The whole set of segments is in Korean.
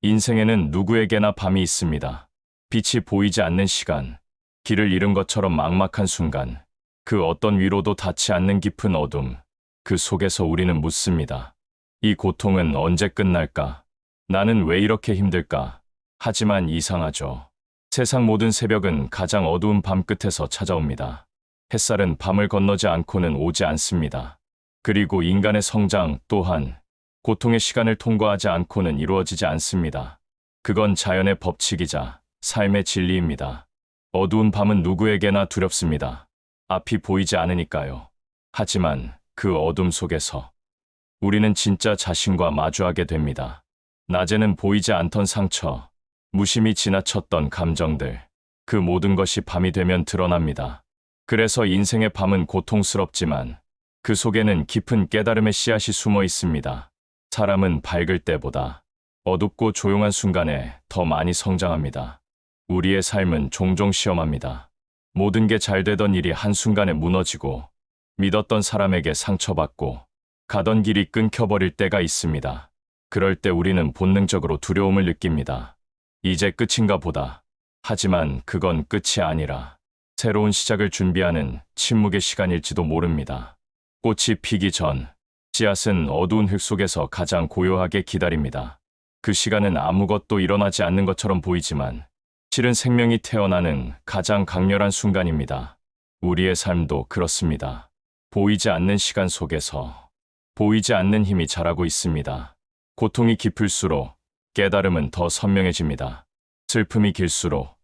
인생에는 누구에게나 밤이 있습니다. 빛이 보이지 않는 시간, 길을 잃은 것처럼 막막한 순간, 그 어떤 위로도 닿지 않는 깊은 어둠, 그 속에서 우리는 묻습니다. 이 고통은 언제 끝날까? 나는 왜 이렇게 힘들까? 하지만 이상하죠. 세상 모든 새벽은 가장 어두운 밤 끝에서 찾아옵니다. 햇살은 밤을 건너지 않고는 오지 않습니다. 그리고 인간의 성장 또한 고통의 시간을 통과하지 않고는 이루어지지 않습니다. 그건 자연의 법칙이자 삶의 진리입니다. 어두운 밤은 누구에게나 두렵습니다. 앞이 보이지 않으니까요. 하지만 그 어둠 속에서 우리는 진짜 자신과 마주하게 됩니다. 낮에는 보이지 않던 상처, 무심히 지나쳤던 감정들, 그 모든 것이 밤이 되면 드러납니다. 그래서 인생의 밤은 고통스럽지만 그 속에는 깊은 깨달음의 씨앗이 숨어 있습니다. 사람은 밝을 때보다 어둡고 조용한 순간에 더 많이 성장합니다. 우리의 삶은 종종 시험합니다. 모든 게 잘 되던 일이 한순간에 무너지고 믿었던 사람에게 상처받고 가던 길이 끊겨버릴 때가 있습니다. 그럴 때 우리는 본능적으로 두려움을 느낍니다. 이제 끝인가 보다. 하지만 그건 끝이 아니라 새로운 시작을 준비하는 침묵의 시간일지도 모릅니다. 꽃이 피기 전 씨앗은 어두운 흙 속에서 가장 고요하게 기다립니다. 그 시간은 아무것도 일어나지 않는 것처럼 보이지만 실은 생명이 태어나는 가장 강렬한 순간입니다. 우리의 삶도 그렇습니다. 보이지 않는 시간 속에서 보이지 않는 힘이 자라고 있습니다. 고통이 깊을수록 깨달음은 더 선명해집니다. 슬픔이 길수록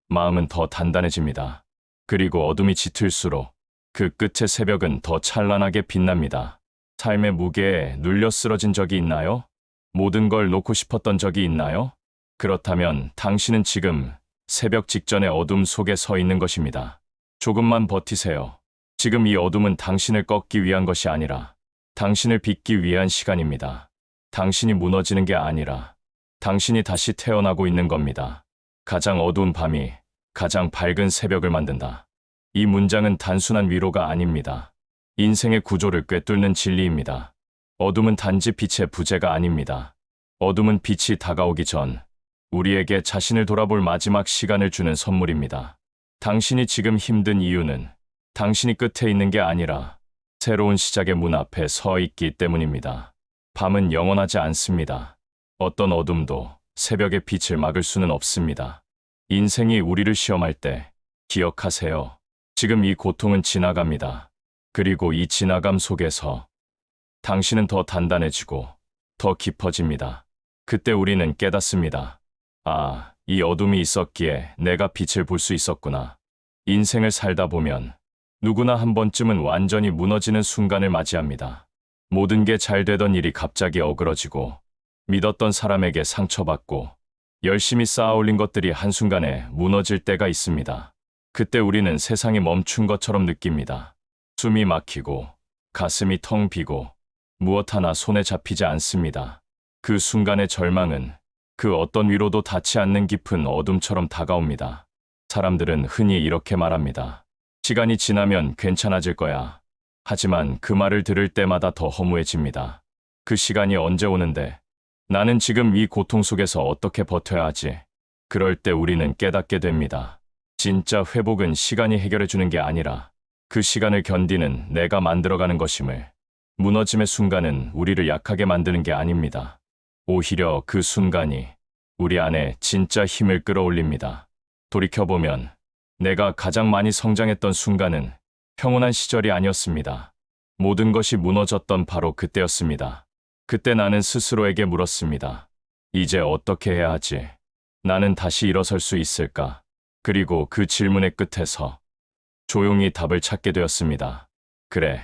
마음은 더 단단해집니다. 그리고 어둠이 짙을수록 그 끝의 새벽은 더 찬란하게 빛납니다. 삶의 무게에 눌려 쓰러진 적이 있나요? 모든 걸 놓고 싶었던 적이 있나요? 그렇다면 당신은 지금 새벽 직전의 어둠 속에 서 있는 것입니다. 조금만 버티세요. 지금 이 어둠은 당신을 꺾기 위한 것이 아니라 당신을 빚기 위한 시간입니다. 당신이 무너지는 게 아니라 당신이 다시 태어나고 있는 겁니다. 가장 어두운 밤이 가장 밝은 새벽을 만든다. 이 문장은 단순한 위로가 아닙니다. 인생의 구조를 꿰뚫는 진리입니다. 어둠은 단지 빛의 부재가 아닙니다. 어둠은 빛이 다가오기 전 우리에게 자신을 돌아볼 마지막 시간을 주는 선물입니다. 당신이 지금 힘든 이유는 당신이 끝에 있는 게 아니라 새로운 시작의 문 앞에 서 있기 때문입니다. 밤은 영원하지 않습니다. 어떤 어둠도 새벽의 빛을 막을 수는 없습니다. 인생이 우리를 시험할 때 기억하세요. 지금 이 고통은 지나갑니다. 그리고 이 지나감 속에서 당신은 더 단단해지고 더 깊어집니다. 그때 우리는 깨닫습니다. 아, 이 어둠이 있었기에 내가 빛을 볼 수 있었구나. 인생을 살다 보면 누구나 한 번쯤은 완전히 무너지는 순간을 맞이합니다. 모든 게 잘 되던 일이 갑자기 어그러지고 믿었던 사람에게 상처받고 열심히 쌓아올린 것들이 한순간에 무너질 때가 있습니다. 그때 우리는 세상이 멈춘 것처럼 느낍니다. 숨이 막히고 가슴이 텅 비고 무엇 하나 손에 잡히지 않습니다. 그 순간의 절망은 그 어떤 위로도 닿지 않는 깊은 어둠처럼 다가옵니다. 사람들은 흔히 이렇게 말합니다. 시간이 지나면 괜찮아질 거야. 하지만 그 말을 들을 때마다 더 허무해집니다. 그 시간이 언제 오는데 나는 지금 이 고통 속에서 어떻게 버텨야 하지? 그럴 때 우리는 깨닫게 됩니다. 진짜 회복은 시간이 해결해주는 게 아니라 그 시간을 견디는 내가 만들어가는 것임을. 무너짐의 순간은 우리를 약하게 만드는 게 아닙니다. 오히려 그 순간이 우리 안에 진짜 힘을 끌어올립니다. 돌이켜보면 내가 가장 많이 성장했던 순간은 평온한 시절이 아니었습니다. 모든 것이 무너졌던 바로 그때였습니다. 그때 나는 스스로에게 물었습니다. 이제 어떻게 해야 하지? 나는 다시 일어설 수 있을까? 그리고 그 질문의 끝에서 조용히 답을 찾게 되었습니다. 그래,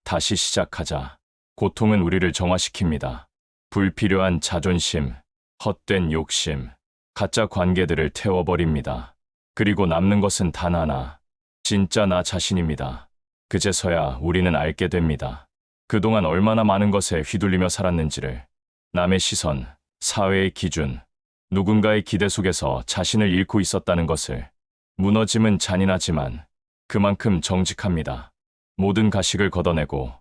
다시 시작하자. 고통은 우리를 정화시킵니다. 불필요한 자존심, 헛된 욕심, 가짜 관계들을 태워버립니다. 그리고 남는 것은 단 하나, 진짜 나 자신입니다. 그제서야 우리는 알게 됩니다. 그동안 얼마나 많은 것에 휘둘리며 살았는지를. 남의 시선, 사회의 기준, 누군가의 기대 속에서 자신을 잃고 있었다는 것을. 무너짐은 잔인하지만 그만큼 정직합니다. 모든 가식을 걷어내고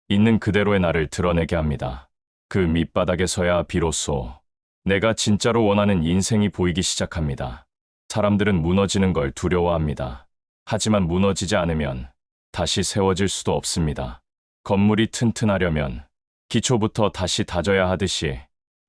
있는 그대로의 나를 드러내게 합니다. 그 밑바닥에서야 비로소 내가 진짜로 원하는 인생이 보이기 시작합니다. 사람들은 무너지는 걸 두려워합니다. 하지만 무너지지 않으면 다시 세워질 수도 없습니다. 건물이 튼튼하려면 기초부터 다시 다져야 하듯이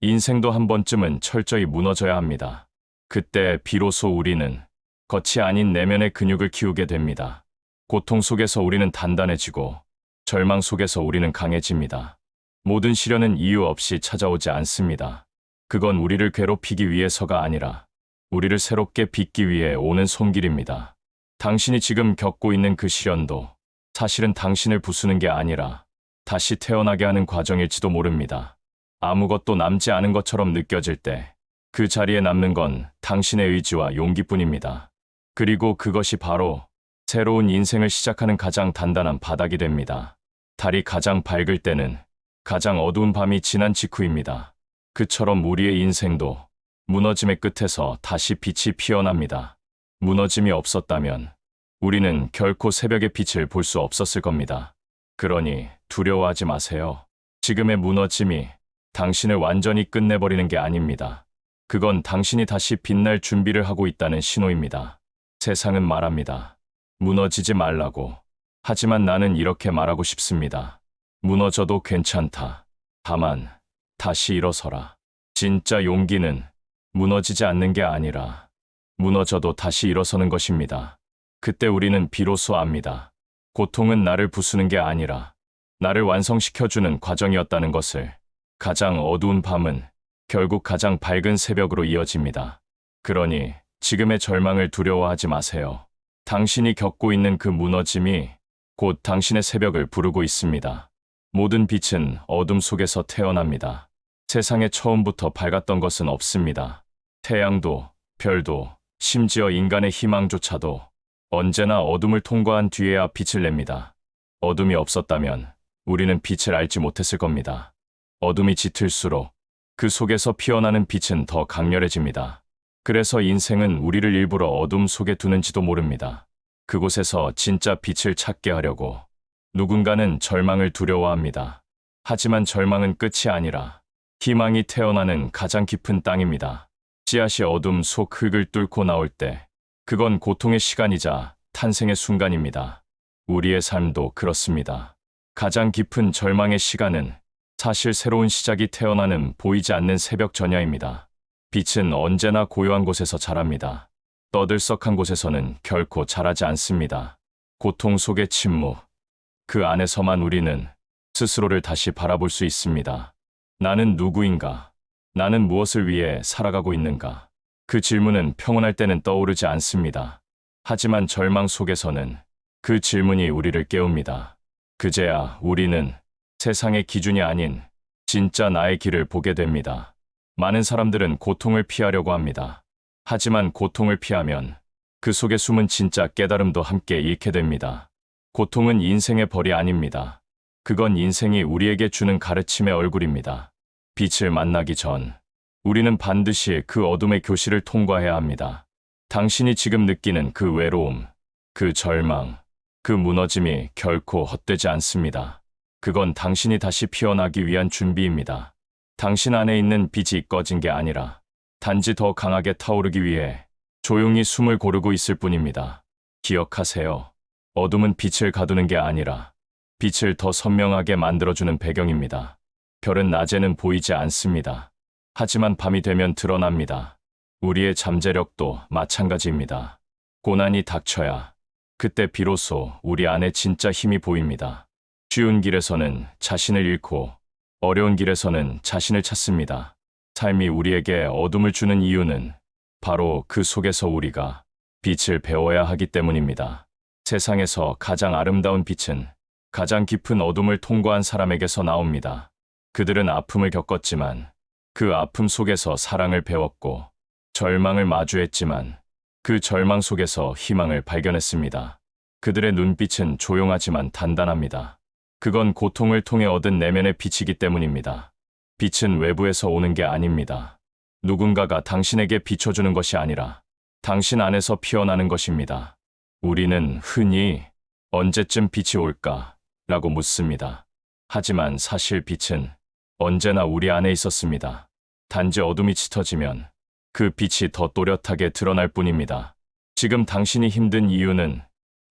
인생도 한 번쯤은 철저히 무너져야 합니다. 그때 비로소 우리는 겉이 아닌 내면의 근육을 키우게 됩니다. 고통 속에서 우리는 단단해지고 절망 속에서 우리는 강해집니다. 모든 시련은 이유 없이 찾아오지 않습니다. 그건 우리를 괴롭히기 위해서가 아니라 우리를 새롭게 빚기 위해 오는 손길입니다. 당신이 지금 겪고 있는 그 시련도 사실은 당신을 부수는 게 아니라 다시 태어나게 하는 과정일지도 모릅니다. 아무것도 남지 않은 것처럼 느껴질 때 그 자리에 남는 건 당신의 의지와 용기뿐입니다. 그리고 그것이 바로 새로운 인생을 시작하는 가장 단단한 바닥이 됩니다. 달이 가장 밝을 때는 가장 어두운 밤이 지난 직후입니다. 그처럼 우리의 인생도 무너짐의 끝에서 다시 빛이 피어납니다. 무너짐이 없었다면 우리는 결코 새벽의 빛을 볼 수 없었을 겁니다. 그러니 두려워하지 마세요. 지금의 무너짐이 당신을 완전히 끝내버리는 게 아닙니다. 그건 당신이 다시 빛날 준비를 하고 있다는 신호입니다. 세상은 말합니다. 무너지지 말라고. 하지만 나는 이렇게 말하고 싶습니다. 무너져도 괜찮다. 다만 다시 일어서라. 진짜 용기는 무너지지 않는 게 아니라 무너져도 다시 일어서는 것입니다. 그때 우리는 비로소 압니다. 고통은 나를 부수는 게 아니라 나를 완성시켜주는 과정이었다는 것을. 가장 어두운 밤은 결국 가장 밝은 새벽으로 이어집니다. 그러니 지금의 절망을 두려워하지 마세요. 당신이 겪고 있는 그 무너짐이 곧 당신의 새벽을 부르고 있습니다. 모든 빛은 어둠 속에서 태어납니다. 세상에 처음부터 밝았던 것은 없습니다. 태양도, 별도, 심지어 인간의 희망조차도 언제나 어둠을 통과한 뒤에야 빛을 냅니다. 어둠이 없었다면 우리는 빛을 알지 못했을 겁니다. 어둠이 짙을수록 그 속에서 피어나는 빛은 더 강렬해집니다. 그래서 인생은 우리를 일부러 어둠 속에 두는지도 모릅니다. 그곳에서 진짜 빛을 찾게 하려고 누군가는 절망을 두려워합니다. 하지만 절망은 끝이 아니라 희망이 태어나는 가장 깊은 땅입니다. 씨앗이 어둠 속 흙을 뚫고 나올 때 그건 고통의 시간이자 탄생의 순간입니다. 우리의 삶도 그렇습니다. 가장 깊은 절망의 시간은 사실 새로운 시작이 태어나는 보이지 않는 새벽 전야입니다. 빛은 언제나 고요한 곳에서 자랍니다. 떠들썩한 곳에서는 결코 자라지 않습니다. 고통 속의 침묵, 그 안에서만 우리는 스스로를 다시 바라볼 수 있습니다. 나는 누구인가? 나는 무엇을 위해 살아가고 있는가? 그 질문은 평온할 때는 떠오르지 않습니다. 하지만 절망 속에서는 그 질문이 우리를 깨웁니다. 그제야 우리는 세상의 기준이 아닌 진짜 나의 길을 보게 됩니다. 많은 사람들은 고통을 피하려고 합니다. 하지만 고통을 피하면 그 속에 숨은 진짜 깨달음도 함께 잃게 됩니다. 고통은 인생의 벌이 아닙니다. 그건 인생이 우리에게 주는 가르침의 얼굴입니다. 빛을 만나기 전 우리는 반드시 그 어둠의 교실을 통과해야 합니다. 당신이 지금 느끼는 그 외로움, 그 절망, 그 무너짐이 결코 헛되지 않습니다. 그건 당신이 다시 피어나기 위한 준비입니다. 당신 안에 있는 빛이 꺼진 게 아니라 단지 더 강하게 타오르기 위해 조용히 숨을 고르고 있을 뿐입니다. 기억하세요. 어둠은 빛을 가두는 게 아니라 빛을 더 선명하게 만들어주는 배경입니다. 별은 낮에는 보이지 않습니다. 하지만 밤이 되면 드러납니다. 우리의 잠재력도 마찬가지입니다. 고난이 닥쳐야 그때 비로소 우리 안에 진짜 힘이 보입니다. 쉬운 길에서는 자신을 잃고 어려운 길에서는 자신을 찾습니다. 삶이 우리에게 어둠을 주는 이유는 바로 그 속에서 우리가 빛을 배워야 하기 때문입니다. 세상에서 가장 아름다운 빛은 가장 깊은 어둠을 통과한 사람에게서 나옵니다. 그들은 아픔을 겪었지만 그 아픔 속에서 사랑을 배웠고 절망을 마주했지만 그 절망 속에서 희망을 발견했습니다. 그들의 눈빛은 조용하지만 단단합니다. 그건 고통을 통해 얻은 내면의 빛이기 때문입니다. 빛은 외부에서 오는 게 아닙니다. 누군가가 당신에게 비춰주는 것이 아니라 당신 안에서 피어나는 것입니다. 우리는 흔히 언제쯤 빛이 올까? 라고 묻습니다. 하지만 사실 빛은 언제나 우리 안에 있었습니다. 단지 어둠이 짙어지면 그 빛이 더 또렷하게 드러날 뿐입니다. 지금 당신이 힘든 이유는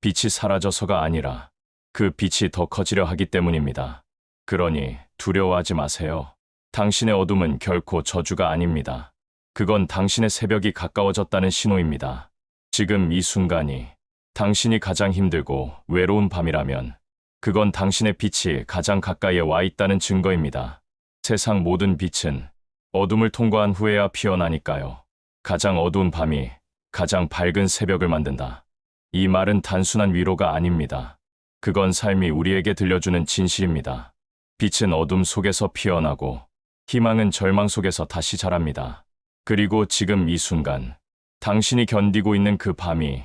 빛이 사라져서가 아니라 그 빛이 더 커지려 하기 때문입니다. 그러니 두려워하지 마세요. 당신의 어둠은 결코 저주가 아닙니다. 그건 당신의 새벽이 가까워졌다는 신호입니다. 지금 이 순간이 당신이 가장 힘들고 외로운 밤이라면 그건 당신의 빛이 가장 가까이에 와 있다는 증거입니다. 세상 모든 빛은 어둠을 통과한 후에야 피어나니까요. 가장 어두운 밤이 가장 밝은 새벽을 만든다. 이 말은 단순한 위로가 아닙니다. 그건 삶이 우리에게 들려주는 진실입니다. 빛은 어둠 속에서 피어나고 희망은 절망 속에서 다시 자랍니다. 그리고 지금 이 순간 당신이 견디고 있는 그 밤이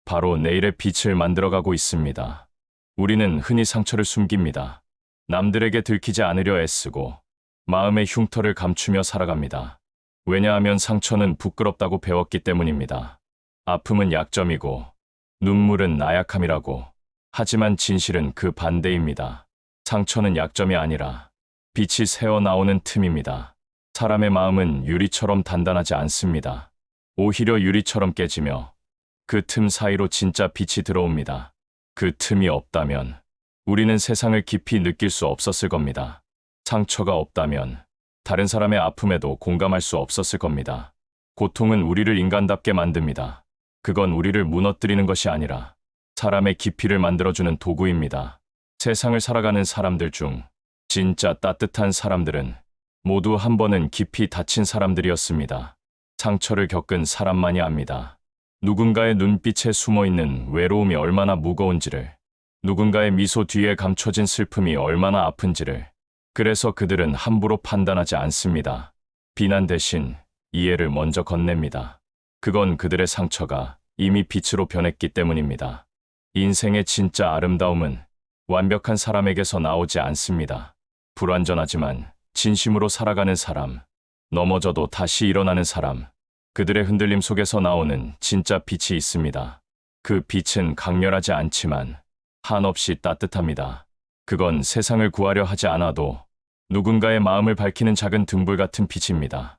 바로 내일의 빛을 만들어가고 있습니다. 우리는 흔히 상처를 숨깁니다. 남들에게 들키지 않으려 애쓰고 마음의 흉터를 감추며 살아갑니다. 왜냐하면 상처는 부끄럽다고 배웠기 때문입니다. 아픔은 약점이고 눈물은 나약함이라고. 하지만 진실은 그 반대입니다. 상처는 약점이 아니라 빛이 새어나오는 틈입니다. 사람의 마음은 유리처럼 단단하지 않습니다. 오히려 유리처럼 깨지며 그 틈 사이로 진짜 빛이 들어옵니다. 그 틈이 없다면 우리는 세상을 깊이 느낄 수 없었을 겁니다. 상처가 없다면 다른 사람의 아픔에도 공감할 수 없었을 겁니다. 고통은 우리를 인간답게 만듭니다. 그건 우리를 무너뜨리는 것이 아니라 사람의 깊이를 만들어주는 도구입니다. 세상을 살아가는 사람들 중 진짜 따뜻한 사람들은 모두 한 번은 깊이 다친 사람들이었습니다. 상처를 겪은 사람만이 압니다. 누군가의 눈빛에 숨어있는 외로움이 얼마나 무거운지를, 누군가의 미소 뒤에 감춰진 슬픔이 얼마나 아픈지를. 그래서 그들은 함부로 판단하지 않습니다. 비난 대신 이해를 먼저 건넵니다. 그건 그들의 상처가 이미 빛으로 변했기 때문입니다. 인생의 진짜 아름다움은 완벽한 사람에게서 나오지 않습니다. 불완전하지만 진심으로 살아가는 사람, 넘어져도 다시 일어나는 사람, 그들의 흔들림 속에서 나오는 진짜 빛이 있습니다. 그 빛은 강렬하지 않지만 한없이 따뜻합니다. 그건 세상을 구하려 하지 않아도 누군가의 마음을 밝히는 작은 등불 같은 빛입니다.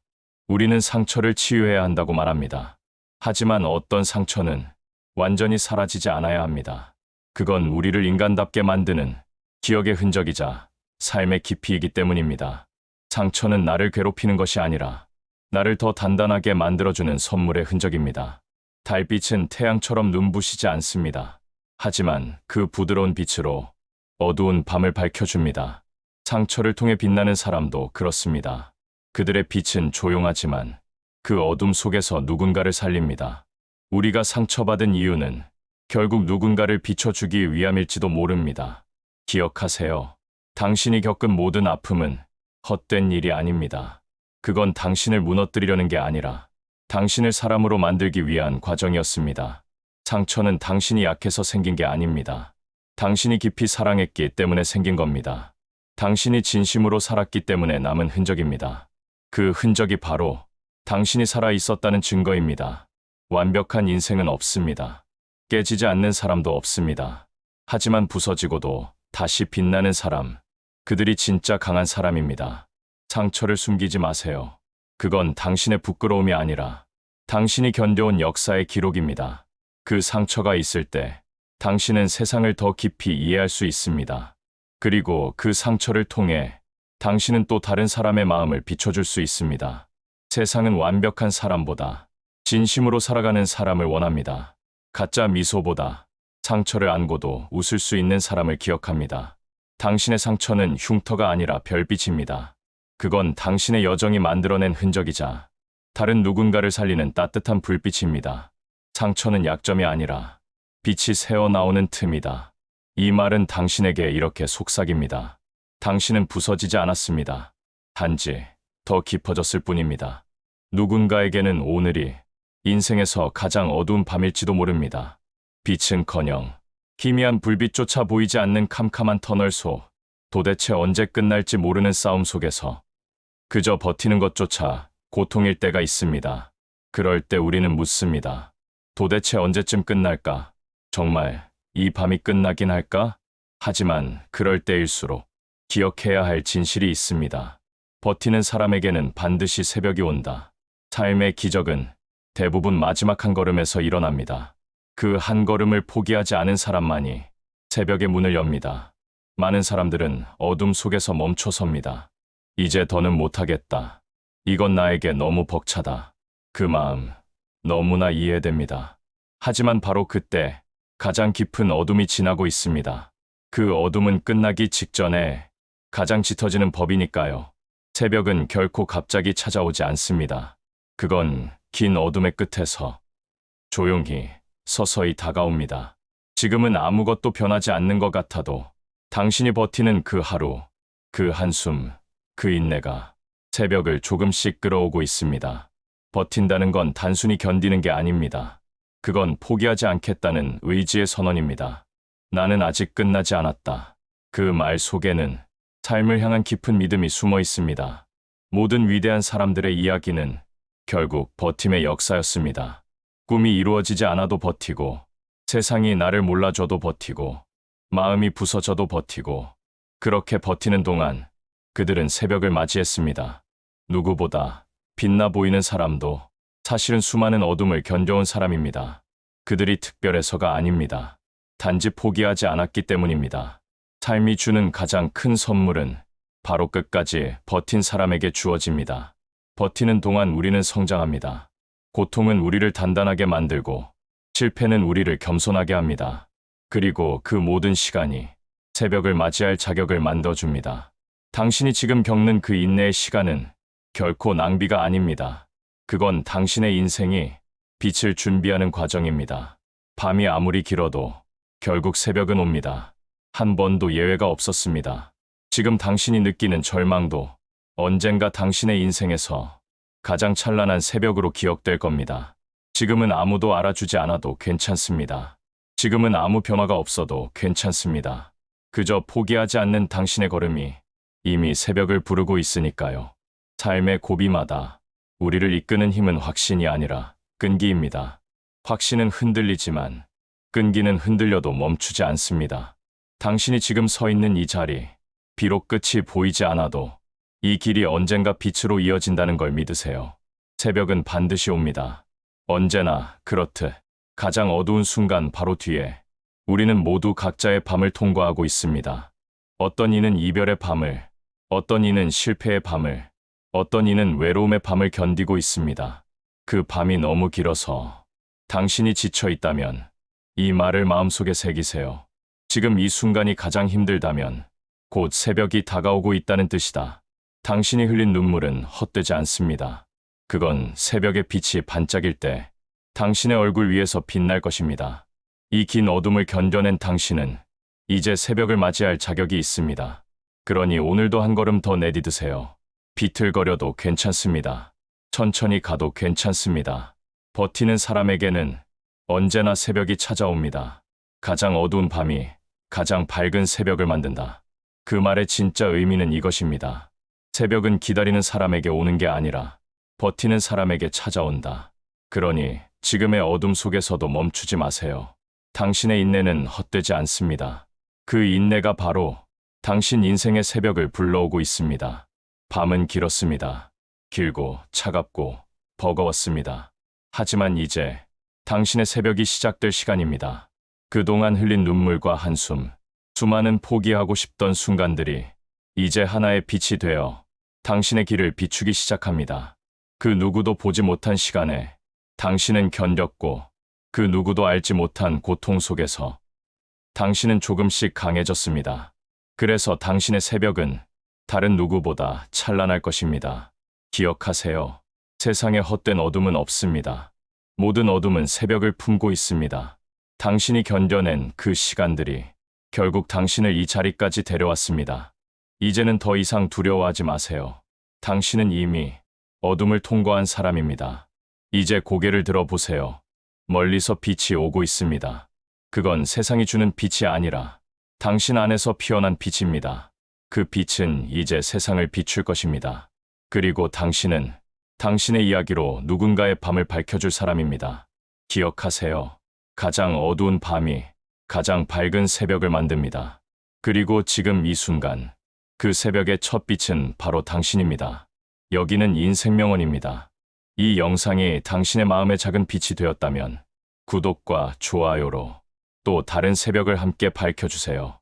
우리는 상처를 치유해야 한다고 말합니다. 하지만 어떤 상처는 완전히 사라지지 않아야 합니다. 그건 우리를 인간답게 만드는 기억의 흔적이자 삶의 깊이이기 때문입니다. 상처는 나를 괴롭히는 것이 아니라 나를 더 단단하게 만들어주는 선물의 흔적입니다. 달빛은 태양처럼 눈부시지 않습니다. 하지만 그 부드러운 빛으로 어두운 밤을 밝혀줍니다. 상처를 통해 빛나는 사람도 그렇습니다. 그들의 빛은 조용하지만 그 어둠 속에서 누군가를 살립니다. 우리가 상처받은 이유는 결국 누군가를 비춰주기 위함일지도 모릅니다. 기억하세요. 당신이 겪은 모든 아픔은 헛된 일이 아닙니다. 그건 당신을 무너뜨리려는 게 아니라 당신을 사람으로 만들기 위한 과정이었습니다. 상처는 당신이 약해서 생긴 게 아닙니다. 당신이 깊이 사랑했기 때문에 생긴 겁니다. 당신이 진심으로 살았기 때문에 남은 흔적입니다. 그 흔적이 바로 당신이 살아 있었다는 증거입니다. 완벽한 인생은 없습니다. 깨지지 않는 사람도 없습니다. 하지만 부서지고도 다시 빛나는 사람, 그들이 진짜 강한 사람입니다. 상처를 숨기지 마세요. 그건 당신의 부끄러움이 아니라 당신이 견뎌온 역사의 기록입니다. 그 상처가 있을 때 당신은 세상을 더 깊이 이해할 수 있습니다. 그리고 그 상처를 통해 당신은 또 다른 사람의 마음을 비춰줄 수 있습니다. 세상은 완벽한 사람보다 진심으로 살아가는 사람을 원합니다. 가짜 미소보다 상처를 안고도 웃을 수 있는 사람을 기억합니다. 당신의 상처는 흉터가 아니라 별빛입니다. 그건 당신의 여정이 만들어낸 흔적이자 다른 누군가를 살리는 따뜻한 불빛입니다. 상처는 약점이 아니라 빛이 새어나오는 틈이다. 이 말은 당신에게 이렇게 속삭입니다. 당신은 부서지지 않았습니다. 단지 더 깊어졌을 뿐입니다. 누군가에게는 오늘이 인생에서 가장 어두운 밤일지도 모릅니다. 빛은커녕 희미한 불빛조차 보이지 않는 캄캄한 터널 속, 도대체 언제 끝날지 모르는 싸움 속에서 그저 버티는 것조차 고통일 때가 있습니다. 그럴 때 우리는 묻습니다. 도대체 언제쯤 끝날까? 정말 이 밤이 끝나긴 할까? 하지만 그럴 때일수록 기억해야 할 진실이 있습니다. 버티는 사람에게는 반드시 새벽이 온다. 삶의 기적은 대부분 마지막 한 걸음에서 일어납니다. 그 한 걸음을 포기하지 않은 사람만이 새벽의 문을 엽니다. 많은 사람들은 어둠 속에서 멈춰섭니다. 이제 더는 못하겠다. 이건 나에게 너무 벅차다. 그 마음 너무나 이해됩니다. 하지만 바로 그때 가장 깊은 어둠이 지나고 있습니다. 그 어둠은 끝나기 직전에 가장 짙어지는 법이니까요. 새벽은 결코 갑자기 찾아오지 않습니다. 그건 긴 어둠의 끝에서 조용히 서서히 다가옵니다. 지금은 아무것도 변하지 않는 것 같아도 당신이 버티는 그 하루, 그 한숨, 그 인내가 새벽을 조금씩 끌어오고 있습니다. 버틴다는 건 단순히 견디는 게 아닙니다. 그건 포기하지 않겠다는 의지의 선언입니다. 나는 아직 끝나지 않았다. 그 말 속에는 삶을 향한 깊은 믿음이 숨어 있습니다. 모든 위대한 사람들의 이야기는 결국 버팀의 역사였습니다. 꿈이 이루어지지 않아도 버티고, 세상이 나를 몰라줘도 버티고, 마음이 부서져도 버티고, 그렇게 버티는 동안 그들은 새벽을 맞이했습니다. 누구보다 빛나 보이는 사람도 사실은 수많은 어둠을 견뎌온 사람입니다. 그들이 특별해서가 아닙니다. 단지 포기하지 않았기 때문입니다. 삶이 주는 가장 큰 선물은 바로 끝까지 버틴 사람에게 주어집니다. 버티는 동안 우리는 성장합니다. 고통은 우리를 단단하게 만들고 실패는 우리를 겸손하게 합니다. 그리고 그 모든 시간이 새벽을 맞이할 자격을 만들어줍니다. 당신이 지금 겪는 그 인내의 시간은 결코 낭비가 아닙니다. 그건 당신의 인생이 빛을 준비하는 과정입니다. 밤이 아무리 길어도 결국 새벽은 옵니다. 한 번도 예외가 없었습니다. 지금 당신이 느끼는 절망도 언젠가 당신의 인생에서 가장 찬란한 새벽으로 기억될 겁니다. 지금은 아무도 알아주지 않아도 괜찮습니다. 지금은 아무 변화가 없어도 괜찮습니다. 그저 포기하지 않는 당신의 걸음이 이미 새벽을 부르고 있으니까요. 삶의 고비마다 우리를 이끄는 힘은 확신이 아니라 끈기입니다. 확신은 흔들리지만 끈기는 흔들려도 멈추지 않습니다. 당신이 지금 서 있는 이 자리, 비록 끝이 보이지 않아도 이 길이 언젠가 빛으로 이어진다는 걸 믿으세요. 새벽은 반드시 옵니다. 언제나 그렇듯 가장 어두운 순간 바로 뒤에 우리는 모두 각자의 밤을 통과하고 있습니다. 어떤 이는 이별의 밤을, 어떤 이는 실패의 밤을, 어떤 이는 외로움의 밤을 견디고 있습니다. 그 밤이 너무 길어서 당신이 지쳐 있다면 이 말을 마음속에 새기세요. 지금 이 순간이 가장 힘들다면 곧 새벽이 다가오고 있다는 뜻이다. 당신이 흘린 눈물은 헛되지 않습니다. 그건 새벽의 빛이 반짝일 때 당신의 얼굴 위에서 빛날 것입니다. 이 긴 어둠을 견뎌낸 당신은 이제 새벽을 맞이할 자격이 있습니다. 그러니 오늘도 한 걸음 더 내디드세요. 비틀거려도 괜찮습니다. 천천히 가도 괜찮습니다. 버티는 사람에게는 언제나 새벽이 찾아옵니다. 가장 어두운 밤이 가장 밝은 새벽을 만든다. 그 말의 진짜 의미는 이것입니다. 새벽은 기다리는 사람에게 오는 게 아니라 버티는 사람에게 찾아온다. 그러니 지금의 어둠 속에서도 멈추지 마세요. 당신의 인내는 헛되지 않습니다. 그 인내가 바로 당신 인생의 새벽을 불러오고 있습니다. 밤은 길었습니다. 길고 차갑고 버거웠습니다. 하지만 이제 당신의 새벽이 시작될 시간입니다. 그동안 흘린 눈물과 한숨, 수많은 포기하고 싶던 순간들이 이제 하나의 빛이 되어 당신의 길을 비추기 시작합니다. 그 누구도 보지 못한 시간에 당신은 견뎠고 그 누구도 알지 못한 고통 속에서 당신은 조금씩 강해졌습니다. 그래서 당신의 새벽은 다른 누구보다 찬란할 것입니다. 기억하세요. 세상에 헛된 어둠은 없습니다. 모든 어둠은 새벽을 품고 있습니다. 당신이 견뎌낸 그 시간들이 결국 당신을 이 자리까지 데려왔습니다. 이제는 더 이상 두려워하지 마세요. 당신은 이미 어둠을 통과한 사람입니다. 이제 고개를 들어보세요. 멀리서 빛이 오고 있습니다. 그건 세상이 주는 빛이 아니라 당신 안에서 피어난 빛입니다. 그 빛은 이제 세상을 비출 것입니다. 그리고 당신은 당신의 이야기로 누군가의 밤을 밝혀줄 사람입니다. 기억하세요. 가장 어두운 밤이 가장 밝은 새벽을 만듭니다. 그리고 지금 이 순간 그 새벽의 첫 빛은 바로 당신입니다. 여기는 인생명언입니다. 이 영상이 당신의 마음에 작은 빛이 되었다면 구독과 좋아요로 또 다른 새벽을 함께 밝혀주세요.